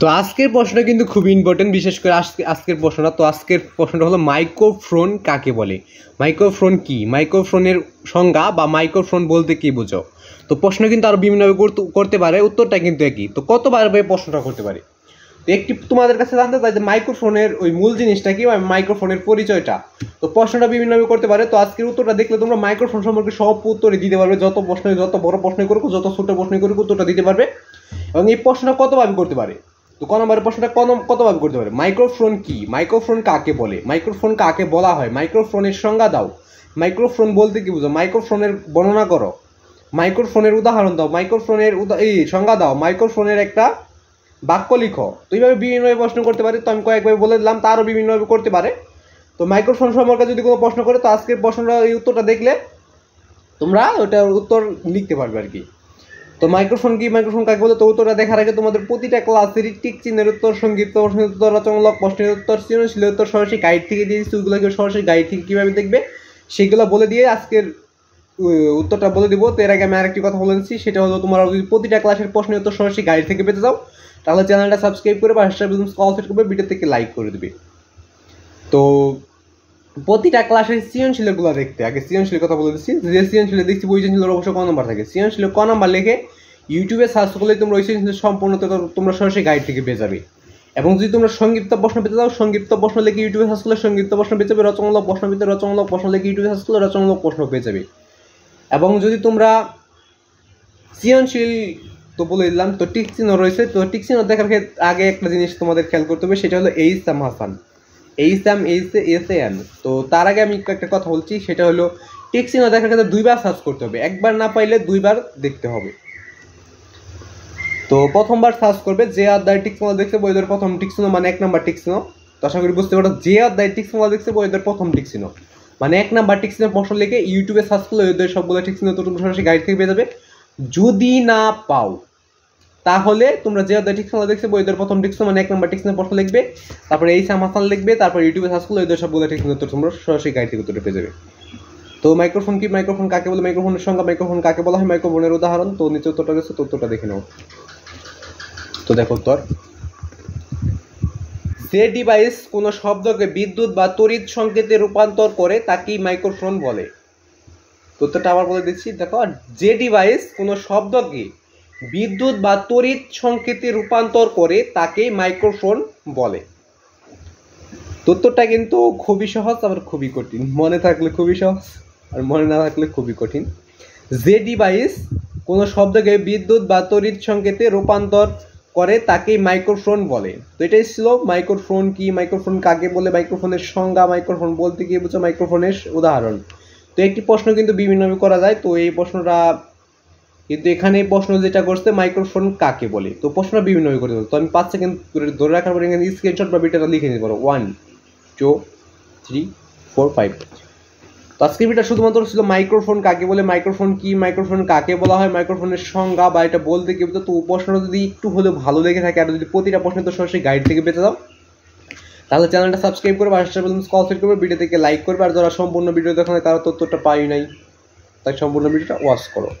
তো আজকের প্রশ্নটা কিন্তু খুবই ইম্পর্টেন্ট, বিশেষ করে আজকের প্রশ্নটা। তো আজকের প্রশ্নটা হলো মাইক্রোফোন কাকে বলে, মাইক্রোফোন কি, মাইক্রোফোনের সংজ্ঞা বা মাইক্রোফোন বলতে কি বোঝো। তো প্রশ্ন কিন্তু আরও বিভিন্নভাবে করতে পারে, উত্তরটা কিন্তু একই। তো কতবার প্রশ্নটা করতে পারে। তো একটি তোমাদের কাছে জানতে চাই যে মাইক্রোফোনের ওই মূল জিনিসটা কি, মাইক্রোফোনের পরিচয়টা। তো প্রশ্নটা বিভিন্নভাবে করতে পারে। তো আজকের উত্তরটা দেখলে তোমরা মাইক্রোফোন সম্পর্কে সব উত্তরই দিতে পারবে, যত প্রশ্ন, যত বড় প্রশ্নই করুক, যত ছোট প্রশ্নই করুক, উত্তরটা দিতে পারবে। এবং এই প্রশ্নটা কতভাবে করতে পারে। তো ক নম্বরের প্রশ্নটা কতভাবে করতে পারে। মাইক্রোফোন কি, মাইক্রোফোন কাকে বলে, মাইক্রোফোন কাকে বলা হয়, মাইক্রোফোনের সংজ্ঞা দাও, মাইক্রোফোন বলতে কি বুঝো, মাইক্রোফোনের বর্ণনা করো, মাইক্রোফোনের উদাহরণ দাও, মাইক্রোফোনের সংজ্ঞা দাও, মাইক্রোফোনের একটা বাক্য লিখো। তো এইভাবে বিভিন্নভাবে প্রশ্ন করতে পারে। তো আমি কয়েকভাবে বলে দিলাম, তারও বিভিন্নভাবে করতে পারে। তো মাইক্রোফোন সম্পর্কে যদি কোনো প্রশ্ন করে, তো আজকের প্রশ্নটা এই উত্তরটা দেখলে তোমরা ওটার উত্তর লিখতে পারবে আর কি। তো মাইক্রোফোন কি, মাইক্রোফোন কাকে বলে, তো উত্তরটা দেখার আগে তোমাদের প্রতিটা ক্লাসেরই টিক চিহ্নের উত্তর, সংক্ষিপ্ত প্রশ্নের উত্তর, রচনামূলক প্রশ্নের উত্তর, সৃজনশীল উত্তর সরাসরি গাইড থেকে দিয়েছি। ওইগুলো সরাসরি গাইড থেকে কীভাবে দেখবে সেগুলো বলে দিয়ে আজকের উত্তরটা বলে দিব। তো এর আগে আমি আরেকটি কথা বলে দিচ্ছি, সেটা হলো তোমরা যদি প্রতিটা ক্লাসের প্রশ্নের উত্তর সরাসরি গাইড থেকে পেতে যাও, তাহলে চ্যানেলটা সাবস্ক্রাইব করে বা কল সেট করবে, ভিডিও থেকে লাইক করে দেবে। তো প্রতিটা ক্লাসের সৃজনশীলগুলো দেখতে আগে সৃজনশীলের কথা বলে দিচ্ছি। যে সৃজনশীল দেখছি ওই সৃজনশীলের অবশ্যই ক নম্বর থাকে, সৃজনশীল ক নম্বর লিখে ইউটিউবে সার্চ করলে তোমরা ওই সৃজনশীল সম্পূর্ণ তোমরা সরাসরি গাইড থেকে পেয়ে যাবে। এবং যদি তোমরা সংক্ষিপ্ত প্রশ্ন পেতে যাও, সংক্ষিপ্ত প্রশ্ন লিখে ইউটিউবে সার্চ করলে সংক্ষিপ্ত প্রশ্ন পেয়ে যাবে। রচনামূলক প্রশ্ন পেতে রচনামূলক প্রশ্ন লিখে ইউটিউবে সার্চ করলে রচনামূলক প্রশ্ন পেয়ে যাবে। এবং যদি তোমরা সৃজনশীল তো বলে দিলাম, তো টিক চিহ্ন রয়েছে। তো টিক চিহ্ন দেখার ক্ষেত্রে আগে একটা জিনিস তোমাদের খেয়াল করতে হবে, সেটা হলো এইচ-এম হাসান, এইচ-এম এস-এ-এন। তো তার আগে আমি একটা কথা বলছি, সেটা হলো টিক চিহ্ন দেখার ক্ষেত্রে দুইবার সার্চ করতে হবে, একবার না পাইলে দুইবার দেখতে হবে। তো প্রথমবার সার্চ করবে, যে অধ্যায় টিক চিহ্ন দেখছে বইদের প্রথম টিক চিহ্ন মানে 1 নম্বর টিক চিহ্ন। তো আশা করি বুঝতে পারো, যে অধ্যায় টিক চিহ্ন দেখছে বইদের প্রথম টিক চিহ্ন মানে 1 নম্বর টিক চিহ্ন প্রশ্ন লিখে ইউটিউবে সার্চ করলে ওদের সবগুলো টিক চিহ্ন তো তোমরা সরাসরি গাইড থেকে পেয়ে যাবে। যদি না পাও তাহলে তোমরা যে অধ্যায় টিক চিহ্ন দেখছে বইদের প্রথম টিক চিহ্ন মানে 1 নম্বর টিক চিহ্ন প্রশ্ন লিখবে, তারপরে এইচ-এম হাসান লিখবে, তারপর ইউটিউবে সার্চ করলে ওদের সবগুলো টিক চিহ্ন তো তোমরা সরাসরি গাইড থেকে উত্তর পেয়ে যাবে। তো মাইক্রোফোন কি, মাইক্রোফোন কাকে বলে, মাইক্রোফোনের সংজ্ঞা, মাইক্রোফোন কাকে বলা হয়, মাইক্রোফোনের উদাহরণ। তো নিচে উত্তরটা গেছে, তো উত্তরটা দেখে নাও। তো দেখো উত্তর, যে ডিভাইস কোনো শব্দকে বিদ্যুৎ বা তড়িৎ সংকেতে রূপান্তর করে তাকেই মাইক্রোফোন বলে। উত্তরটা আবার বলে দিচ্ছি, দেখো, যে ডিভাইস কোনো শব্দকে বিদ্যুৎ বা তড়িৎ সংকেতে রূপান্তর করে তাকেই মাইক্রোফোন বলে। উত্তরটা কিন্তু খুবই সহজ, আবার খুবই কঠিন। মনে থাকলে খুবই সহজ, আর মনে না থাকলে খুবই কঠিন। যে ডিভাইস কোনো শব্দকে বিদ্যুৎ বা তড়িৎ সংকেতে রূপান্তর করে তাকেই মাইক্রোফোন বলে। তো এটাই ছিল মাইক্রোফোন কি, মাইক্রোফোন কাকে বলে, মাইক্রোফোনের সংজ্ঞা, মাইক্রোফোন বলতে কি বুঝছো, মাইক্রোফোনের উদাহরণ। তো একটি প্রশ্ন কিন্তু বিভিন্নভাবে করা যায়। তো এই প্রশ্নটা কিন্তু এখানে প্রশ্ন যেটা করছে মাইক্রোফোন কাকে বলে, তো প্রশ্নটা বিভিন্নভাবে করতে হবে। তো আমি 5 সেকেন্ড ধরে রাখার পরে এখানে স্ক্রিনশট বা ভিডিওটা লিখে নিতে পারো 1 2 3 4 5। তো আজকের ভিডিওটা শুধুমাত্র ছিল মাইক্রোফোন কাকে বলে, মাইক্রোফোন কি, মাইক্রোফোন কাকে বলা হয়, মাইক্রোফোনের সংজ্ঞা বা এটা বলতে কি। তো প্রশ্নটা যদি একটু হলেও ভালো লেগে থাকে আর যদি প্রতিটা প্রশ্ন তো সরাসরি গাইড থেকে পেতে দাও, তাহলে চ্যানেলটা সাবস্ক্রাইব করবে, কল সেট করবে, ভিডিও থেকে লাইক করবে। আর যারা সম্পূর্ণ ভিডিও দেখো তারা তথ্যটা পাই নাই, তাই সম্পূর্ণ ভিডিওটা ওয়াচ করো।